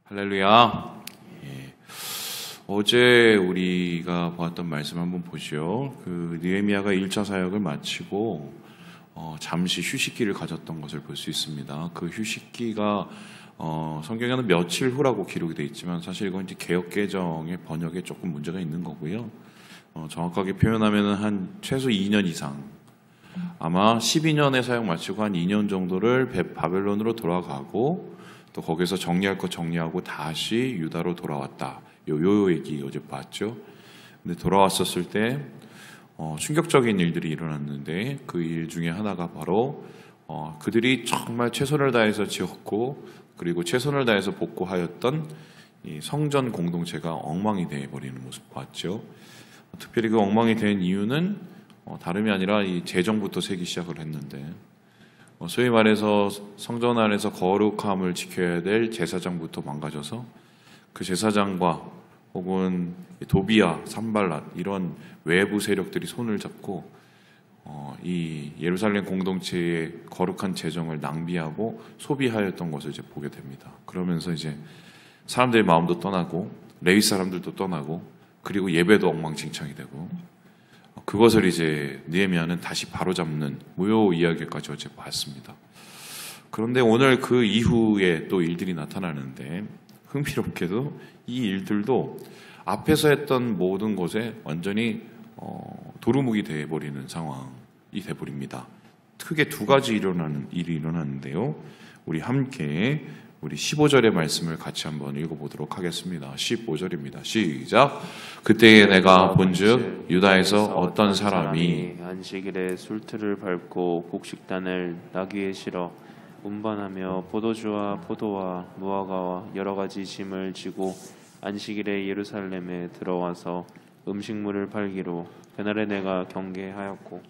할렐루야. 예. 어제 우리가 보았던 말씀 한번 보시죠. 느헤미야가 1차 사역을 마치고 잠시 휴식기를 가졌던 것을 볼 수 있습니다. 그 휴식기가 성경에는 며칠 후라고 기록이 되어 있지만 사실 이건 이제 개역개정의 번역에 조금 문제가 있는 거고요. 정확하게 표현하면 한 최소 2년 이상, 아마 12년의 사역 마치고 한 2년 정도를 바벨론으로 돌아가고 또 거기서 정리할 거 정리하고 다시 유다로 돌아왔다. 요 얘기 어제 봤죠. 근데 돌아왔었을 때 충격적인 일들이 일어났는데 그 일 중에 하나가 바로 그들이 정말 최선을 다해서 지었고 그리고 최선을 다해서 복구하였던 이 성전 공동체가 엉망이 되어버리는 모습 봤죠. 특별히 그 엉망이 된 이유는 다름이 아니라 이 재정부터 세기 시작을 했는데 소위 말해서 성전 안에서 거룩함을 지켜야 될 제사장부터 망가져서 그 제사장과 혹은 도비야, 산발랏 이런 외부 세력들이 손을 잡고 이 예루살렘 공동체의 거룩한 재정을 낭비하고 소비하였던 것을 이제 보게 됩니다. 그러면서 이제 사람들의 마음도 떠나고 레위 사람들도 떠나고 그리고 예배도 엉망진창이 되고 그것을 이제 느헤미야는 다시 바로잡는 무효 이야기까지 어제 봤습니다. 그런데 오늘 그 이후에 또 일들이 나타나는데 흥미롭게도 이 일들도 앞에서 했던 모든 것에 완전히 도루묵이 되어버리는 상황이 되어버립니다. 크게 두 가지 일이 일어나는데요. 우리 함께 우리 15절의 말씀을 같이 한번 읽어보도록 하겠습니다. 15절입니다. 시작. 그때에 내가 본즉 유다에서 어떤 사람이 안식일에 술틀을 밟고 곡식단을 나귀에 실어 운반하며 포도주와 포도와 무화과와 여러 가지 짐을 지고 안식일에 예루살렘에 들어와서 음식물을 팔기로 그날에 내가 경계하였고.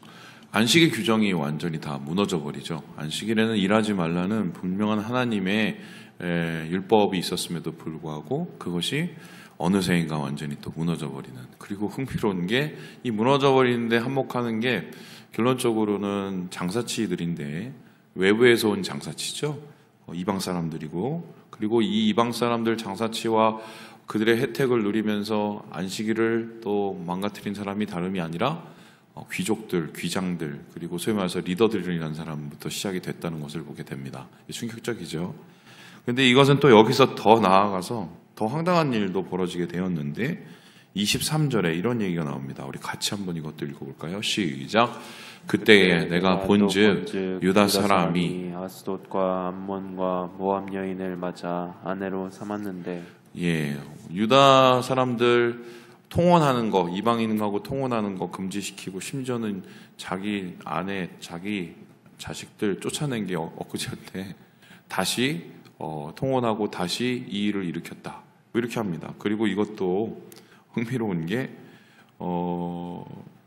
안식의 규정이 완전히 다 무너져 버리죠. 안식일에는 일하지 말라는 분명한 하나님의 율법이 있었음에도 불구하고 그것이 어느새인가 완전히 또 무너져 버리는. 그리고 흥미로운 게 이 무너져 버리는데 한몫하는 게 결론적으로는 장사치들인데 외부에서 온 장사치죠. 이방 사람들이고 그리고 이 이방 사람들 장사치와 그들의 혜택을 누리면서 안식일을 또 망가뜨린 사람이 다름이 아니라 귀족들, 귀장들, 그리고 소위 말해서 리더들이라는 사람부터 시작이 됐다는 것을 보게 됩니다. 충격적이죠. 그런데 이것은 또 여기서 더 나아가서 더 황당한 일도 벌어지게 되었는데 23절에 이런 얘기가 나옵니다. 우리 같이 한번 이것도 읽어볼까요? 시작. 그때에 내가 본즉 유다 사람이 아스돗과 암몬과 모압 여인을 맞아 아내로 삼았는데 유다 사람들 통혼하는 거, 이방인하고 통혼하는 거 금지시키고 심지어는 자기 아내, 자기 자식들 쫓아낸 게 엊그제인데 다시 통혼하고 다시 이 일을 일으켰다. 이렇게 합니다. 그리고 이것도 흥미로운 게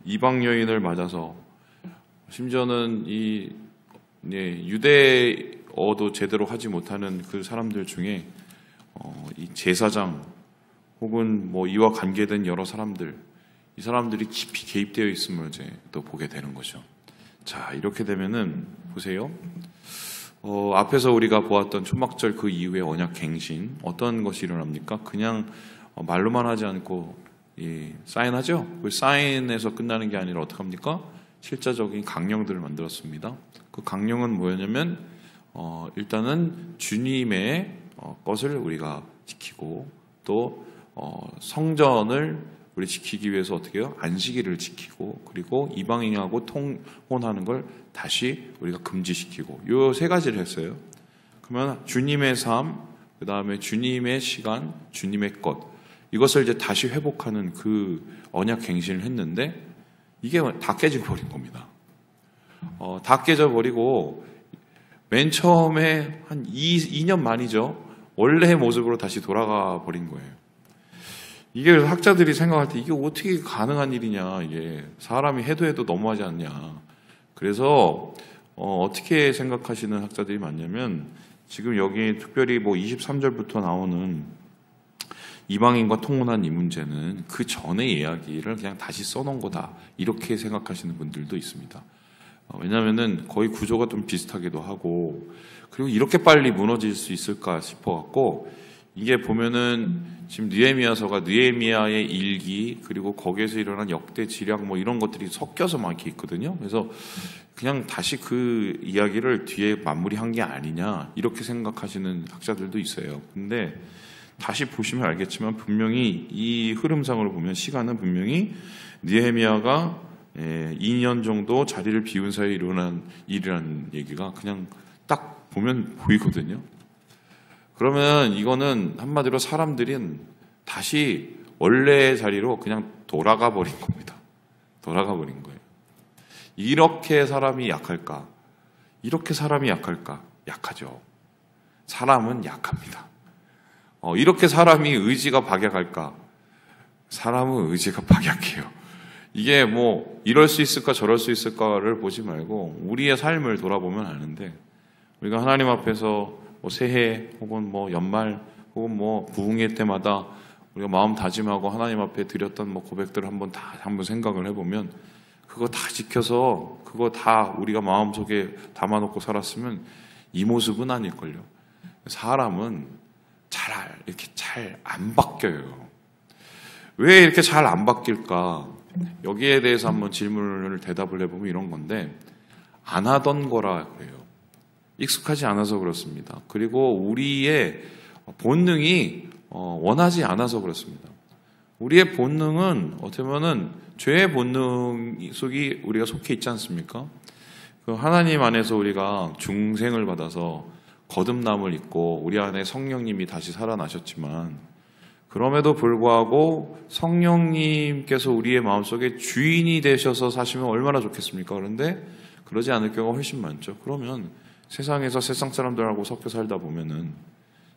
이방 여인을 맞아서 심지어는 이 유대어도 제대로 하지 못하는 그 사람들 중에 이 제사장 혹은 뭐 이와 관계된 여러 사람들, 이 사람들이 깊이 개입되어 있음을 이제 또 보게 되는 거죠. 자, 이렇게 되면은 보세요. 앞에서 우리가 보았던 초막절 그 이후의 언약 갱신 어떤 것이 일어납니까? 그냥 말로만 하지 않고 사인하죠. 그 사인에서 끝나는 게 아니라 어떻게 합니까? 실제적인 강령들을 만들었습니다. 그 강령은 뭐였냐면 일단은 주님의 것을 우리가 지키고 또 성전을 우리 지키기 위해서 어떻게 해요? 안식일을 지키고 그리고 이방인하고 통혼하는 걸 다시 우리가 금지시키고 요 세 가지를 했어요. 그러면 주님의 삶, 그 다음에 주님의 시간, 주님의 것 이것을 이제 다시 회복하는 그 언약 갱신을 했는데 이게 다 깨져버린 겁니다. 다 깨져버리고 맨 처음에 한 2년 만이죠. 원래의 모습으로 다시 돌아가 버린 거예요. 이게 학자들이 생각할 때 이게 어떻게 가능한 일이냐, 이게 사람이 해도 너무하지 않냐. 그래서 어떻게 생각하시는 학자들이 많냐면 지금 여기 특별히 뭐 23절부터 나오는 이방인과 통혼한 이 문제는 그 전의 이야기를 그냥 다시 써놓은 거다 이렇게 생각하시는 분들도 있습니다. 왜냐하면은 거의 구조가 좀 비슷하기도 하고 그리고 이렇게 빨리 무너질 수 있을까 싶어갖고 이게 보면은 지금 느헤미야서가 느헤미야의 일기 그리고 거기에서 일어난 역대 지략 뭐 이런 것들이 섞여서 막 이렇게 있거든요. 그래서 그냥 다시 그 이야기를 뒤에 마무리한 게 아니냐 이렇게 생각하시는 학자들도 있어요. 근데 다시 보시면 알겠지만 분명히 이 흐름상으로 보면 시간은 분명히 느헤미야가 2년 정도 자리를 비운 사이에 일어난 일이라는 얘기가 그냥 딱 보면 보이거든요. 그러면 이거는 한마디로 사람들은 다시 원래의 자리로 그냥 돌아가 버린 겁니다. 돌아가 버린 거예요. 이렇게 사람이 약할까? 이렇게 사람이 약할까? 약하죠. 사람은 약합니다. 이렇게 사람이 의지가 박약할까? 사람은 의지가 박약해요. 이게 뭐 이럴 수 있을까 저럴 수 있을까를 보지 말고 우리의 삶을 돌아보면 아는데 우리가 하나님 앞에서 뭐 새해 혹은 뭐 연말 혹은 뭐 부흥회 때마다 우리가 마음 다짐하고 하나님 앞에 드렸던 뭐 고백들을 한번 생각을 해보면 그거 다 지켜서 그거 다 우리가 마음속에 담아놓고 살았으면 이 모습은 아닐걸요. 사람은 이렇게 잘 안 바뀌어요. 왜 이렇게 잘 안 바뀔까? 여기에 대해서 한번 질문을 대답을 해보면 이런 건데 안 하던 거라고 해요. 익숙하지 않아서 그렇습니다. 그리고 우리의 본능이 원하지 않아서 그렇습니다. 우리의 본능은 어떻게 보면은 죄의 본능 속이 우리가 속해 있지 않습니까? 그 하나님 안에서 우리가 중생을 받아서 거듭남을 입고 우리 안에 성령님이 다시 살아나셨지만 그럼에도 불구하고 성령님께서 우리의 마음속에 주인이 되셔서 사시면 얼마나 좋겠습니까? 그런데 그러지 않을 경우가 훨씬 많죠. 그러면 세상에서 세상 사람들하고 섞여 살다 보면은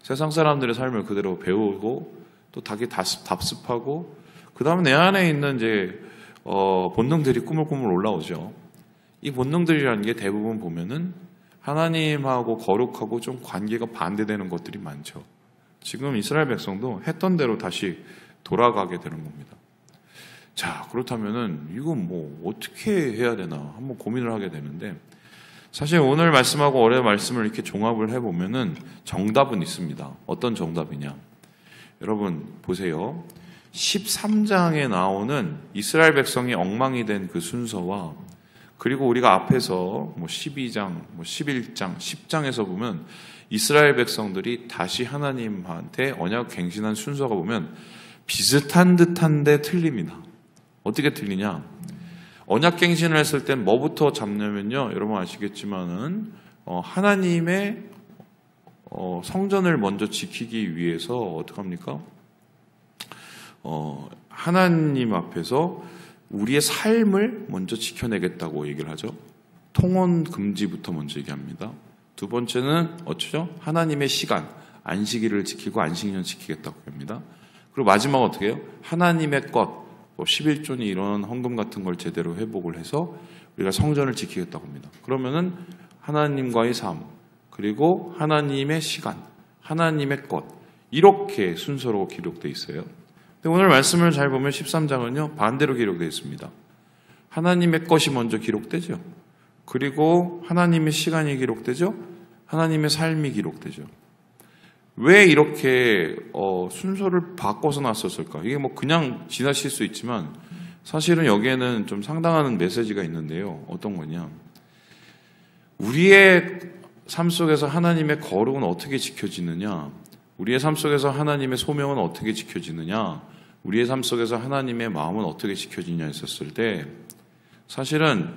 세상 사람들의 삶을 그대로 배우고 또 답습하고 그 다음에 내 안에 있는 이제 본능들이 꾸물꾸물 올라오죠. 이 본능들이라는 게 대부분 보면은 하나님하고 거룩하고 좀 관계가 반대되는 것들이 많죠. 지금 이스라엘 백성도 했던 대로 다시 돌아가게 되는 겁니다. 자, 그렇다면은 이건 뭐 어떻게 해야 되나 한번 고민을 하게 되는데 사실 오늘 말씀하고 어제 말씀을 이렇게 종합을 해보면은 정답은 있습니다. 어떤 정답이냐? 여러분 보세요. 13장에 나오는 이스라엘 백성이 엉망이 된 그 순서와 그리고 우리가 앞에서 뭐 12장, 뭐 11장, 10장에서 보면 이스라엘 백성들이 다시 하나님한테 언약 갱신한 순서가 보면 비슷한 듯한데 틀립니다. 어떻게 틀리냐? 언약 갱신을 했을 땐 뭐부터 잡냐면요. 여러분 아시겠지만은 하나님의 성전을 먼저 지키기 위해서 어떻게 합니까? 하나님 앞에서 우리의 삶을 먼저 지켜내겠다고 얘기를 하죠. 통혼 금지부터 먼저 얘기합니다. 두 번째는 어쩌죠? 하나님의 시간, 안식일을 지키고 안식년 지키겠다고 합니다. 그리고 마지막 어떻게 해요? 하나님의 것, 11조니 이런 헌금 같은 걸 제대로 회복을 해서 우리가 성전을 지키겠다고 합니다. 그러면은 하나님과의 삶, 그리고 하나님의 시간, 하나님의 것 이렇게 순서로 기록되어 있어요. 근데 오늘 말씀을 잘 보면 13장은요 반대로 기록되어 있습니다. 하나님의 것이 먼저 기록되죠. 그리고 하나님의 시간이 기록되죠. 하나님의 삶이 기록되죠. 왜 이렇게 순서를 바꿔서 놨었을까? 이게 뭐 그냥 지나칠 수 있지만 사실은 여기에는 좀 상당한 메시지가 있는데요. 어떤 거냐? 우리의 삶 속에서 하나님의 거룩은 어떻게 지켜지느냐? 우리의 삶 속에서 하나님의 소명은 어떻게 지켜지느냐? 우리의 삶 속에서 하나님의 마음은 어떻게 지켜지냐 했었을 때 사실은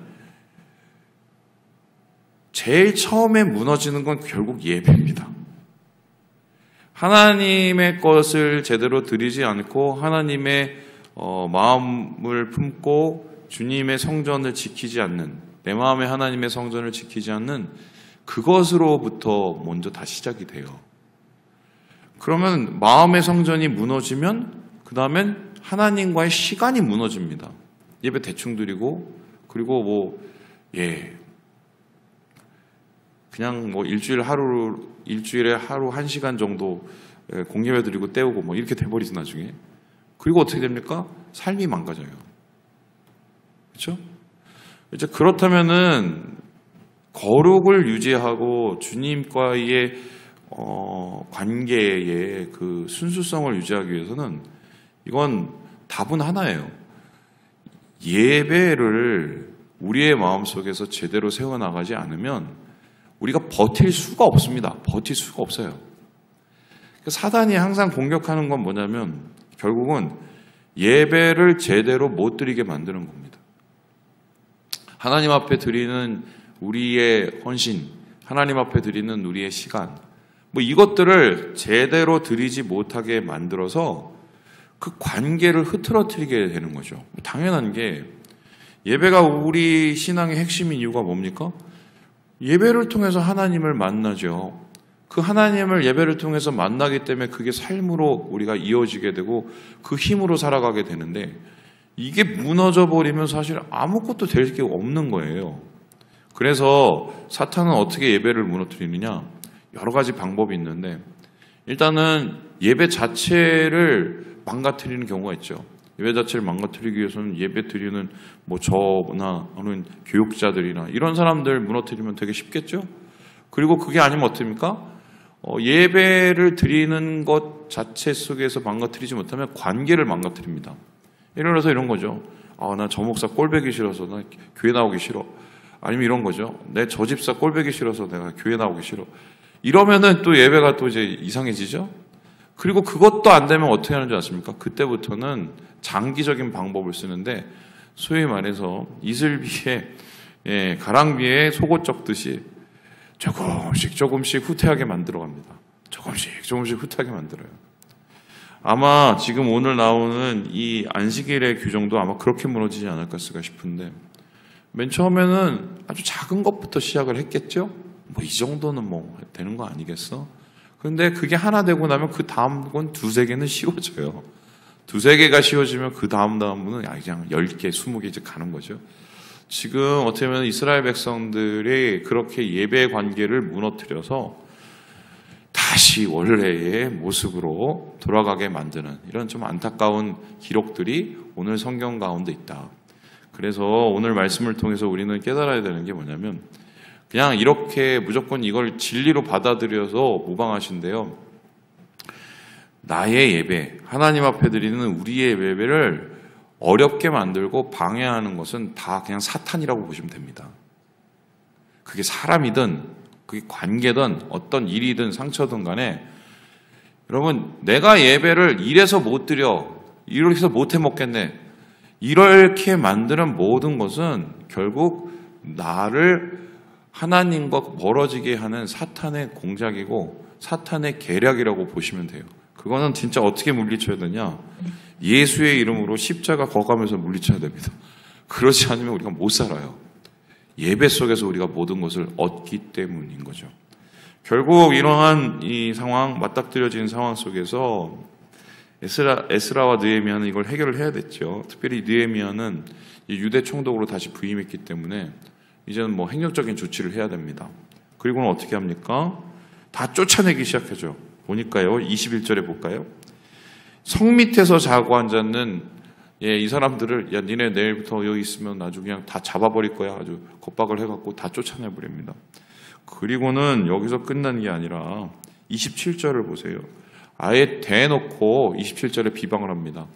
제일 처음에 무너지는 건 결국 예배입니다. 하나님의 것을 제대로 드리지 않고 하나님의 마음을 품고 주님의 성전을 지키지 않는 내 마음에 하나님의 성전을 지키지 않는 그것으로부터 먼저 다 시작이 돼요. 그러면 마음의 성전이 무너지면 그 다음엔 하나님과의 시간이 무너집니다. 예배 대충 드리고 그리고 그냥 뭐 일주일에 하루 1시간 정도 공예배 드리고 때우고 뭐 이렇게 돼버리죠 나중에. 그리고 어떻게 됩니까? 삶이 망가져요. 그렇죠? 이제 그렇다면은 거룩을 유지하고 주님과의 관계의 그 순수성을 유지하기 위해서는 이건 답은 하나예요. 예배를 우리의 마음속에서 제대로 세워나가지 않으면 우리가 버틸 수가 없습니다. 버틸 수가 없어요. 사단이 항상 공격하는 건 뭐냐면 결국은 예배를 제대로 못 드리게 만드는 겁니다. 하나님 앞에 드리는 우리의 헌신, 하나님 앞에 드리는 우리의 시간, 뭐 이것들을 제대로 드리지 못하게 만들어서 그 관계를 흐트러뜨리게 되는 거죠. 당연한 게 예배가 우리 신앙의 핵심인 이유가 뭡니까? 예배를 통해서 하나님을 만나죠. 그 하나님을 예배를 통해서 만나기 때문에 그게 삶으로 우리가 이어지게 되고 그 힘으로 살아가게 되는데 이게 무너져 버리면 사실 아무것도 될 게 없는 거예요. 그래서 사탄은 어떻게 예배를 무너뜨리느냐? 여러 가지 방법이 있는데 일단은 예배 자체를 망가뜨리는 경우가 있죠. 예배 자체를 망가뜨리기 위해서는 예배 드리는 뭐 저나 하는 교육자들이나 이런 사람들 무너뜨리면 되게 쉽겠죠. 그리고 그게 아니면 어떻습니까? 예배를 드리는 것 자체 속에서 망가뜨리지 못하면 관계를 망가뜨립니다. 예를 들어서 이런 거죠. 나 저 목사 꼴보기 싫어서 나 교회 나오기 싫어. 아니면 이런 거죠. 내 저 집사 꼴보기 싫어서 내가 교회 나오기 싫어. 이러면은 또 예배가 또 이제 이상해지죠. 그리고 그것도 안 되면 어떻게 하는 줄 아십니까? 그때부터는 장기적인 방법을 쓰는데 소위 말해서 이슬비에 가랑비에 속옷 적듯이 조금씩 후퇴하게 만들어갑니다. 조금씩 후퇴하게 만들어요. 아마 지금 오늘 나오는 이 안식일의 규정도 아마 그렇게 무너지지 않을까 싶은데 맨 처음에는 아주 작은 것부터 시작을 했겠죠? 뭐 이 정도는 뭐 되는 거 아니겠어? 그런데 그게 하나 되고 나면 그 다음 건 두세 개는 쉬워져요. 두세 개가 쉬워지면 그 다음은 그냥 10개, 20개 이제 가는 거죠. 지금 어떻게 보면 이스라엘 백성들이 그렇게 예배 관계를 무너뜨려서 다시 원래의 모습으로 돌아가게 만드는 이런 좀 안타까운 기록들이 오늘 성경 가운데 있다. 그래서 오늘 말씀을 통해서 우리는 깨달아야 되는 게 뭐냐면 그냥 이렇게 무조건 이걸 진리로 받아들여서 무방하신데요. 나의 예배, 하나님 앞에 드리는 우리의 예배를 어렵게 만들고 방해하는 것은 다 그냥 사탄이라고 보시면 됩니다. 그게 사람이든 그게 관계든 어떤 일이든 상처든 간에 여러분 내가 예배를 이래서 못 드려 이렇게 해서 못 해먹겠네 이렇게 만드는 모든 것은 결국 나를 하나님과 멀어지게 하는 사탄의 공작이고 사탄의 계략이라고 보시면 돼요. 그거는 진짜 어떻게 물리쳐야 되냐? 예수의 이름으로 십자가 거가면서 물리쳐야 됩니다. 그렇지 않으면 우리가 못 살아요. 예배 속에서 우리가 모든 것을 얻기 때문인 거죠. 결국 이러한 이 상황, 맞닥뜨려진 상황 속에서 에스라와 느헤미야는 이걸 해결을 해야 됐죠. 특별히 느헤미야는 유대 총독으로 다시 부임했기 때문에 이제는 뭐 행정적인 조치를 해야 됩니다. 그리고는 어떻게 합니까? 다 쫓아내기 시작하죠. 보니까요, 21절에 볼까요? 성 밑에서 자고 앉았는 이 사람들을 니네 내일부터 여기 있으면 아주 그냥 다 잡아버릴 거야. 아주 겁박을 해갖고 다 쫓아내버립니다. 그리고는 여기서 끝난 게 아니라 27절을 보세요. 아예 대놓고 27절에 비방을 합니다.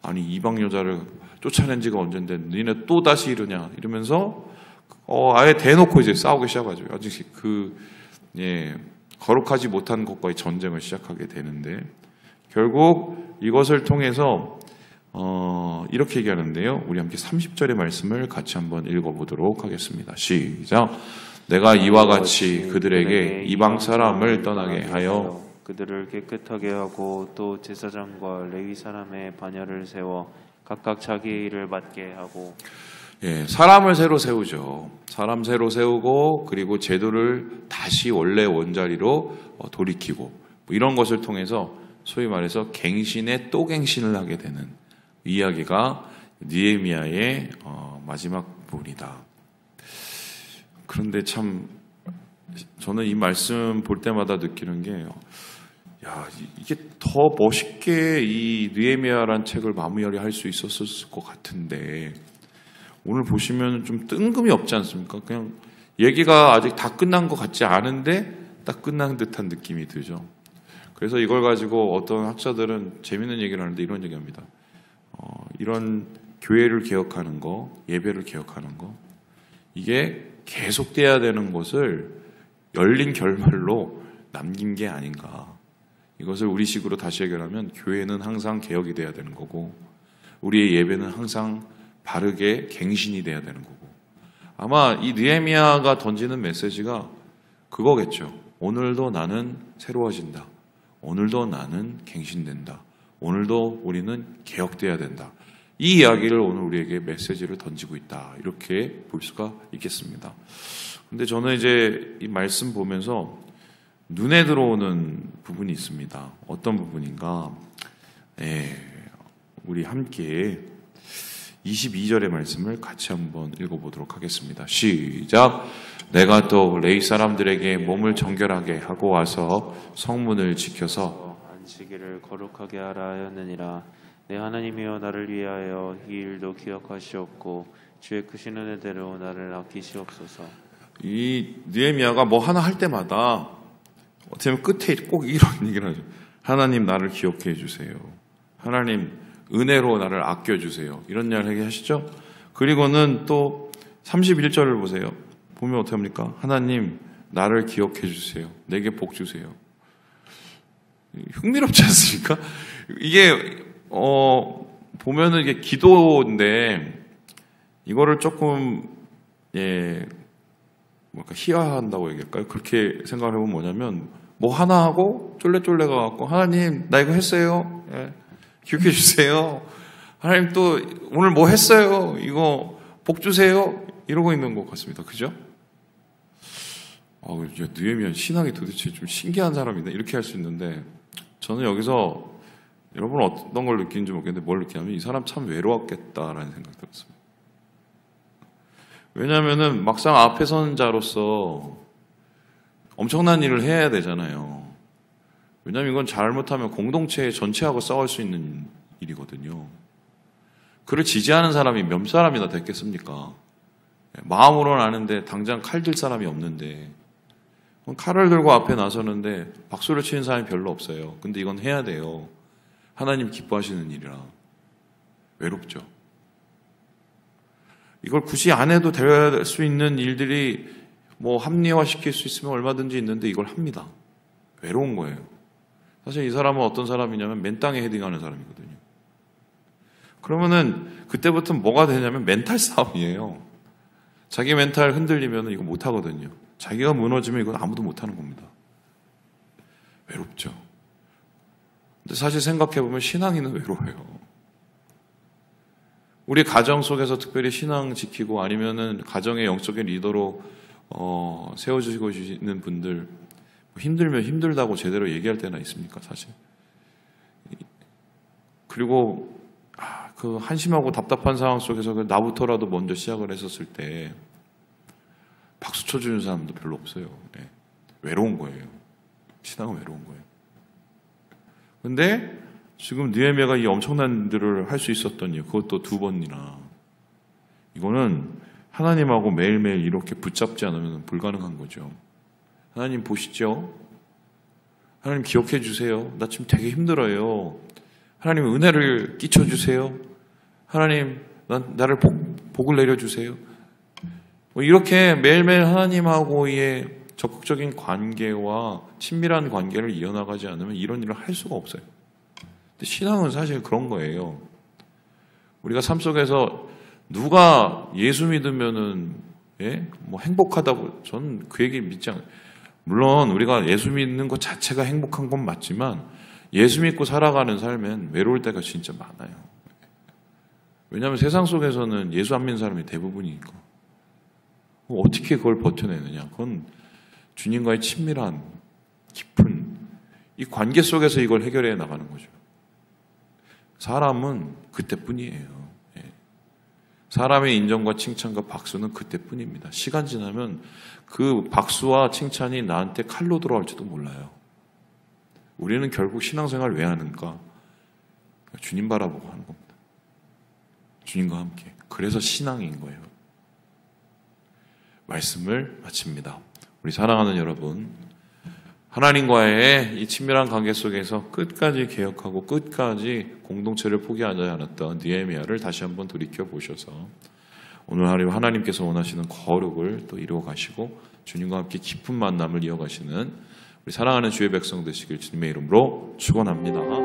아니 이방 여자를 쫓아낸 지가 언젠데 니네 또 다시 이러냐 이러면서 아예 대놓고 이제 싸우기 시작하죠. 아직 거룩하지 못한 것과의 전쟁을 시작하게 되는데 결국 이것을 통해서 이렇게 얘기하는데요. 우리 함께 30절의 말씀을 같이 한번 읽어보도록 하겠습니다. 시작. 내가 이와 같이 그들에게 이방 사람을 떠나게 하여 그들을 깨끗하게 하고 또 제사장과 레위 사람의 반열을 세워 각각 자기 일을 맡게 하고 사람을 새로 세우죠. 사람 새로 세우고 그리고 제도를 다시 원래 원자리로 돌이키고 이런 것을 통해서 소위 말해서 갱신에 또 갱신을 하게 되는 이야기가 느헤미야의 마지막 부분이다. 그런데 참 저는 이 말씀 볼 때마다 느끼는 게 이게 더 멋있게 이 느헤미야라는 책을 마무리할 수 있었을 것 같은데 오늘 보시면 좀 뜬금이 없지 않습니까? 그냥 얘기가 아직 다 끝난 것 같지 않은데 딱 끝난 듯한 느낌이 들죠. 그래서 이걸 가지고 어떤 학자들은 재밌는 얘기를 하는데 이런 얘기합니다. 이런 교회를 개혁하는 거, 예배를 개혁하는 거, 이게 계속돼야 되는 것을 열린 결말로 남긴 게 아닌가. 이것을 우리식으로 다시 해결하면 교회는 항상 개혁이 돼야 되는 거고 우리의 예배는 항상 바르게 갱신이 돼야 되는 거고 아마 이 느헤미야가 던지는 메시지가 그거겠죠. 오늘도 나는 새로워진다. 오늘도 나는 갱신된다. 오늘도 우리는 개혁돼야 된다. 이 이야기를 오늘 우리에게 메시지를 던지고 있다. 이렇게 볼 수가 있겠습니다. 근데 저는 이제 이 말씀 보면서 눈에 들어오는 부분이 있습니다. 어떤 부분인가? 우리 함께 22절의 말씀을 같이 한번 읽어보도록 하겠습니다. 시작! 내가 또 레위 사람들에게 몸을 정결하게 하고 와서 성문을 지켜서 안식일을 거룩하게 하라 하였느니라. 내 하나님이여 나를 위하여 이 일도 기억하시옵고 주의 크신 은혜대로 나를 아끼시옵소서. 이 느헤미야가 뭐 하나 할 때마다 어떻게 보면 끝에 꼭 이런 얘기를 하죠. 하나님 나를 기억해 주세요. 하나님 은혜로 나를 아껴주세요. 이런 이야기 하시죠. 그리고는 또 31절을 보세요. 보면 어떻게 합니까? 하나님 나를 기억해 주세요. 내게 복 주세요. 흥미롭지 않습니까? 이게 보면은 이게 기도인데 이거를 조금 뭔가 희화한다고 얘기할까요? 그렇게 생각을 해보면 뭐냐면 뭐 하나 하고 쫄래쫄래 가갖고 하나님 나 이거 했어요. 기억해 주세요. 하나님 또 오늘 뭐 했어요. 이거 복 주세요. 이러고 있는 것 같습니다. 그죠? 느헤미야 신앙이 도대체 좀 신기한 사람이네. 이렇게 할 수 있는데 저는 여기서 여러분은 어떤 걸 느끼는지 모르겠는데 뭘 느끼냐면 이 사람 참 외로웠겠다라는 생각이 들었습니다. 왜냐하면은 막상 앞에 서는 자로서 엄청난 일을 해야 되잖아요. 왜냐하면 이건 잘못하면 공동체 전체하고 싸울 수 있는 일이거든요. 그를 지지하는 사람이 몇 사람이나 됐겠습니까? 마음으로는 아는데 당장 칼 들 사람이 없는데 칼을 들고 앞에 나서는데 박수를 치는 사람이 별로 없어요. 근데 이건 해야 돼요. 하나님 기뻐하시는 일이라. 외롭죠. 이걸 굳이 안 해도 될 수 있는 일들이 뭐 합리화시킬 수 있으면 얼마든지 있는데 이걸 합니다. 외로운 거예요. 사실 이 사람은 어떤 사람이냐면 맨 땅에 헤딩하는 사람이거든요. 그러면은 그때부터 뭐가 되냐면 멘탈 싸움이에요. 자기 멘탈 흔들리면 이거 못 하거든요. 자기가 무너지면 이건 아무도 못 하는 겁니다. 외롭죠. 근데 사실 생각해보면 신앙인은 외로워요. 우리 가정 속에서 특별히 신앙 지키고 아니면은 가정의 영적인 리더로 세워주시고 있는 분들 힘들면 힘들다고 제대로 얘기할 때나 있습니까, 사실? 그리고 그 한심하고 답답한 상황 속에서 나부터라도 먼저 시작을 했었을 때 박수 쳐주는 사람도 별로 없어요. 네. 외로운 거예요. 신앙은 외로운 거예요. 근데 지금 느헤미야가 이 엄청난 일을 할 수 있었던 이유, 그것도 2번이나 이거는 하나님하고 매일매일 이렇게 붙잡지 않으면 불가능한 거죠. 하나님 보시죠. 하나님 기억해 주세요. 나 지금 되게 힘들어요. 하나님 은혜를 끼쳐주세요. 하나님 나를 복을 내려주세요. 이렇게 매일매일 하나님하고의 적극적인 관계와 친밀한 관계를 이어나가지 않으면 이런 일을 할 수가 없어요. 근데 신앙은 사실 그런 거예요. 우리가 삶 속에서 누가 예수 믿으면은 뭐 행복하다고 저는 그 얘기 믿지 않아요. 물론 우리가 예수 믿는 것 자체가 행복한 건 맞지만 예수 믿고 살아가는 삶엔 외로울 때가 진짜 많아요. 왜냐하면 세상 속에서는 예수 안 믿는 사람이 대부분이니까. 어떻게 그걸 버텨내느냐. 그건 주님과의 친밀한 깊은 이 관계 속에서 이걸 해결해 나가는 거죠. 사람은 그때뿐이에요. 사람의 인정과 칭찬과 박수는 그때뿐입니다. 시간 지나면 그 박수와 칭찬이 나한테 칼로 돌아올지도 몰라요. 우리는 결국 신앙생활을 왜 하는가? 주님 바라보고 하는 겁니다. 주님과 함께. 그래서 신앙인 거예요. 말씀을 마칩니다. 우리 사랑하는 여러분, 하나님과의 이 친밀한 관계 속에서 끝까지 개혁하고 끝까지 공동체를 포기하지 않았던 느헤미야를 다시 한번 돌이켜 보셔서 오늘 하루 하나님께서 원하시는 거룩을 또 이루어 가시고 주님과 함께 깊은 만남을 이어가시는 우리 사랑하는 주의 백성 되시길 주님의 이름으로 축원합니다.